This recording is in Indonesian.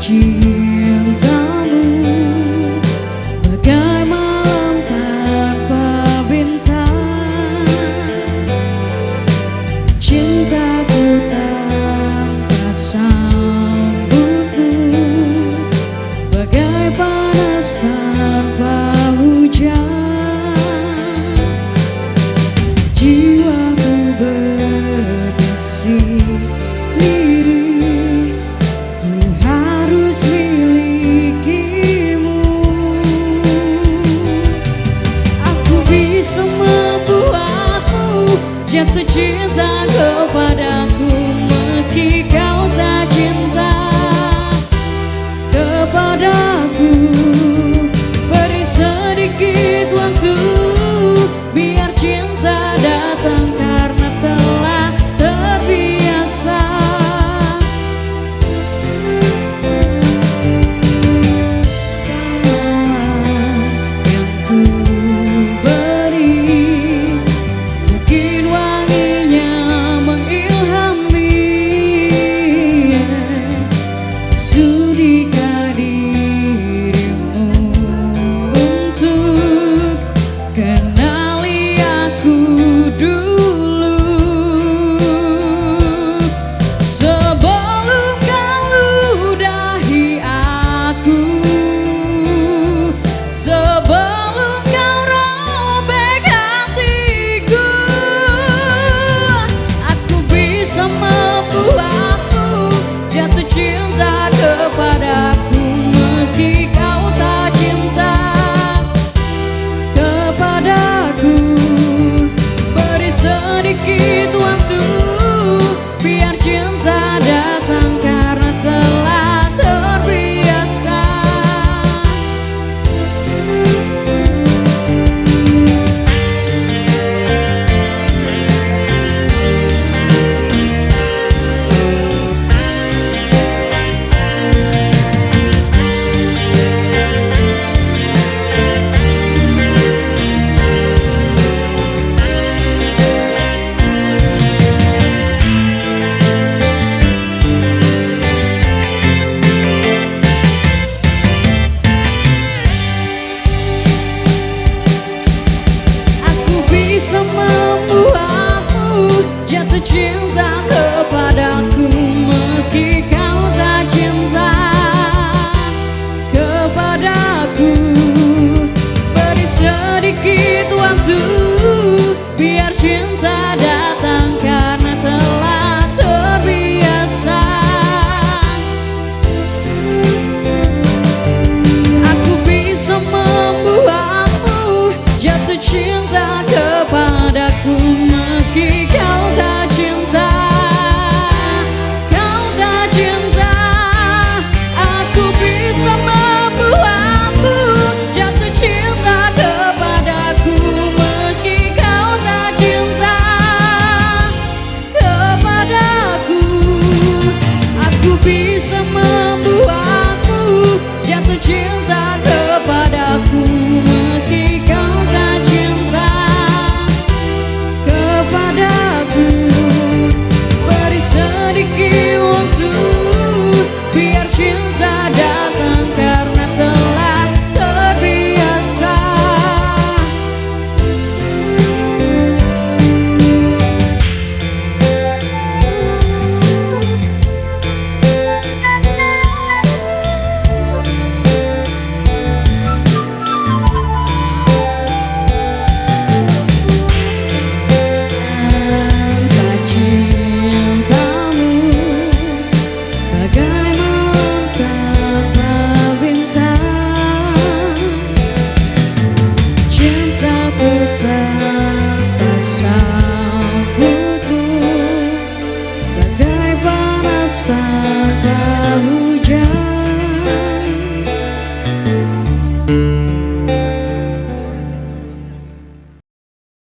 cintamu bagai malam tanpa bintang. Cintaku tanpa sambutmu bagai panas tanpa hujan. Jiwaku berdesir diri, ku harus milikimu. Aku bisa membuatmu jatuh cinta kepadaku meski kau tak cinta kepadaku. Beri sedikit waktu biar cinta datang karena telah terbiasa. Yang ku beri mungkin wanginya mengilhami. Sudikah dirimu untuk kenali aku dulu sebelum kau ludahi aku, sebelum kau robek hatiku. Aku bisa membuatmu jatuh cinta kepadaku meski kau tak cinta kepadaku. Beri sedikit waktu biar cinta datang karena telah terbiasa. Aku bisa membuatmu jatuh cinta kepadaku meski kau tak cinta kepadaku. Beri sedikit waktu biar cinta datang karena telah terbiasa. Aku bisa membuatmu jatuh cinta kepadaku meski kau tak cinta, kau tak cinta. Aku bisa membuatmu jatuh cinta kepadaku meski kau tak cinta kepadaku. Aku bisa membuatmu jatuh cinta kepadaku meski kau tak cinta kepadaku. Beri sedikit waktu